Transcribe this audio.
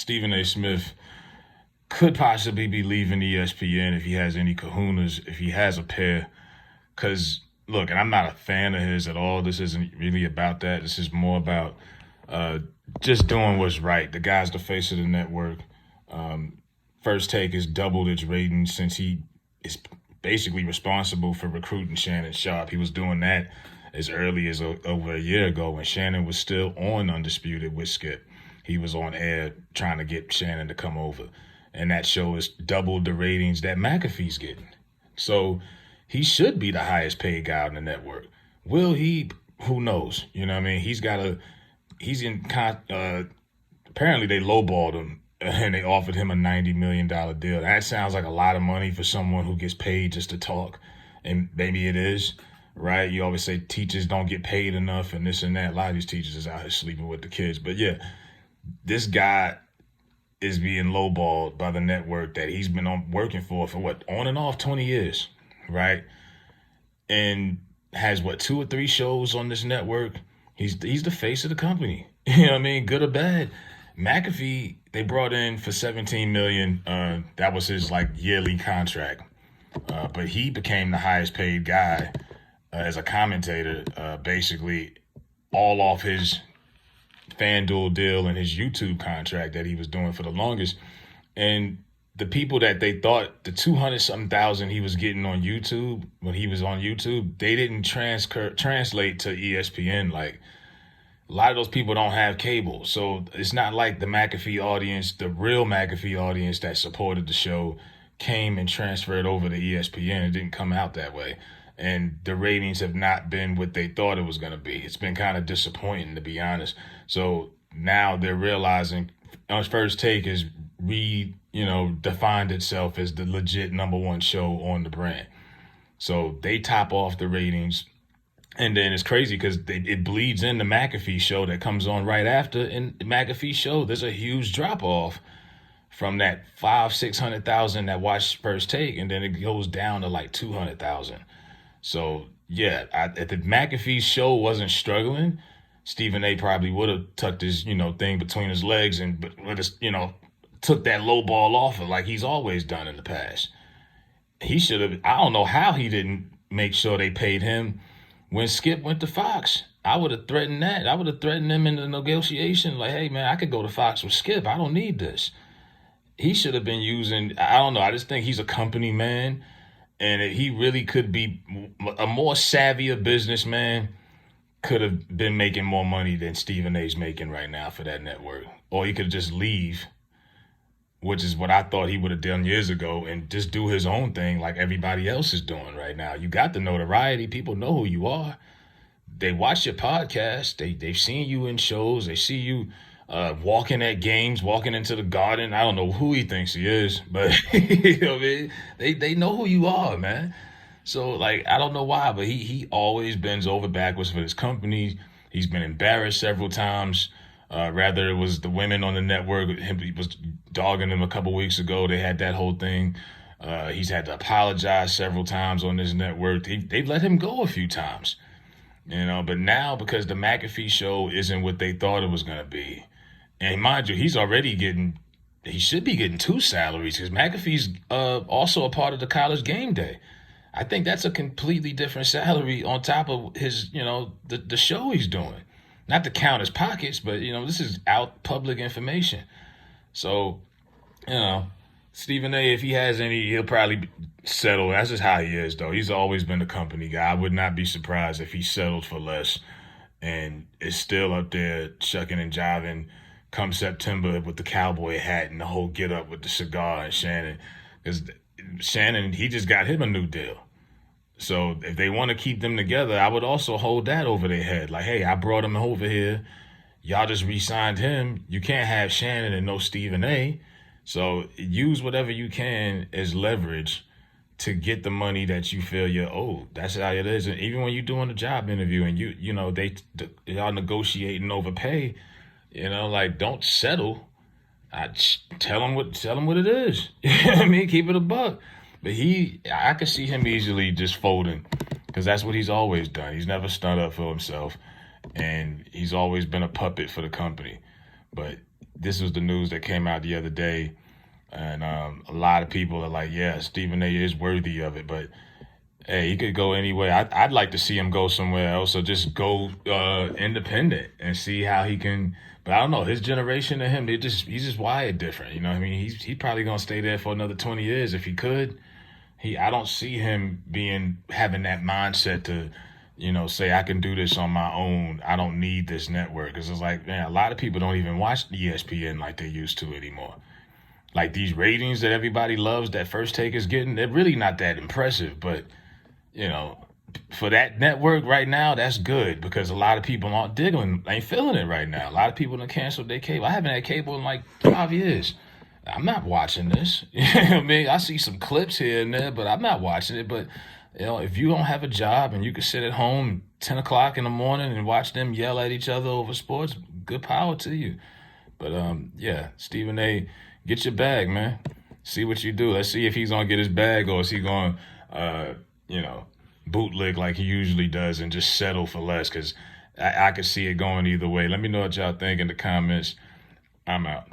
Stephen A. Smith could possibly be leaving ESPN if he has any kahunas, if he has a pair. Because, look, and I'm not a fan of his at all. This isn't really about that. This is more about uh, just doing what's right. The guy's the face of the network. First Take has doubled its ratings since he is basically responsible for recruiting Shannon Sharp. He was doing that as early as over a year ago when Shannon was still on Undisputed with Skip. He was on air trying to get Shannon to come over. And that show has doubled the ratings that McAfee's getting. So he should be the highest paid guy on the network. Will he? Who knows? You know what I mean? He's in, apparently they lowballed him and they offered him a $90 million deal. That sounds like a lot of money for someone who gets paid just to talk. And maybe it is, right? You always say teachers don't get paid enough and this and that. A lot of these teachers is out here sleeping with the kids. But yeah, this guy is being lowballed by the network that he's been working for what, on and off 20 years, right? And has what, 2 or 3 shows on this network. He's the face of the company. You know what I mean? Good or bad. McAfee, they brought in for $17 million. That was his like yearly contract. But he became the highest paid guy as a commentator, basically all off his FanDuel deal and his YouTube contract that he was doing for the longest. And the people that they thought the 200-something thousand he was getting on YouTube when he was on YouTube, they didn't translate to ESPN. Like, a lot of those people don't have cable. So it's not like the McAfee audience, the real McAfee audience that supported the show came and transferred over to ESPN. It didn't come out that way. And the ratings have not been what they thought it was going to be. It's been kind of disappointing, to be honest. So now they're realizing First Take has defined itself as the legit #1 show on the brand. So they top off the ratings. And then it's crazy because it bleeds in the McAfee show that comes on right after. And the McAfee show, there's a huge drop off from that 500,000-600,000 that watched First Take, and then it goes down to like 200,000. So yeah, if the McAfee show wasn't struggling, Stephen A. probably would have tucked his thing between his legs and would have took that low ball offer like he's always done in the past. He should have. I don't know how he didn't make sure they paid him when Skip went to Fox. I would have threatened that. I would have threatened him in the negotiation. Like, hey, man, I could go to Fox with Skip. I don't need this. He should have been using, I don't know, I just think he's a company man. And he really could be a more savvier businessman, could have been making more money than Stephen A's making right now for that network. Or he could just leave, which is what I thought he would have done years ago, and just do his own thing like everybody else is doing right now. You got the notoriety. People know who you are. They watch your podcast. They've seen you in shows. They see you walking at games, walking into the Garden. I don't know who he thinks he is, but they know who you are, man. So, like, I don't know why, but he always bends over backwards for his company. He's been embarrassed several times. Rather, it was the women on the network. He was dogging them a couple weeks ago. They had that whole thing. He's had to apologize several times on this network. They've let him go a few times, but now because the McAfee show isn't what they thought it was going to be. And mind you, he should be getting 2 salaries because McAfee's also a part of the College Game Day. I think that's a completely different salary on top of his, the show he's doing. Not to count his pockets, but, this is out public information. So, Stephen A., if he has any, he'll probably settle. That's just how he is, though. He's always been a company guy. I would not be surprised if he settled for less and is still up there shucking and jiving come September with the cowboy hat and the whole get up with the cigar and Shannon. Because Shannon, he just got him a new deal. So if they want to keep them together, I would also hold that over their head. Like, hey, I brought him over here. Y'all just re-signed him. You can't have Shannon and no Stephen A. So use whatever you can as leverage to get the money that you feel you're owed. That's how it is. And even when you're doing a job interview and y'all negotiating over pay, don't settle. Tell him what it is. You know what I mean? Keep it a buck. But I could see him easily just folding because that's what he's always done. He's never stood up for himself, and he's always been a puppet for the company. But this was the news that came out the other day, and a lot of people are like, yeah, Stephen A. is worthy of it, but hey, he could go anywhere. I'd like to see him go somewhere else or just go independent and see how he can. But I don't know. His generation and him, he's just wired different. You know what I mean? He's probably gonna stay there for another 20 years if he could. I don't see him having that mindset to, say I can do this on my own. I don't need this network. Because it's like, man, a lot of people don't even watch ESPN like they used to anymore. Like these ratings that everybody loves that First Take is getting, they're really not that impressive. But you know, for that network right now, that's good because a lot of people ain't feeling it right now. A lot of people done canceled their cable. I haven't had cable in like 5 years. I'm not watching this. You know what I mean? I see some clips here and there, but I'm not watching it. But if you don't have a job and you can sit at home 10 o'clock in the morning and watch them yell at each other over sports, good power to you. But yeah, Stephen A., get your bag, man. See what you do. Let's see if he's gonna get his bag or is he gonna bootleg like he usually does and just settle for less, because I could see it going either way. Let me know what y'all think in the comments. I'm out.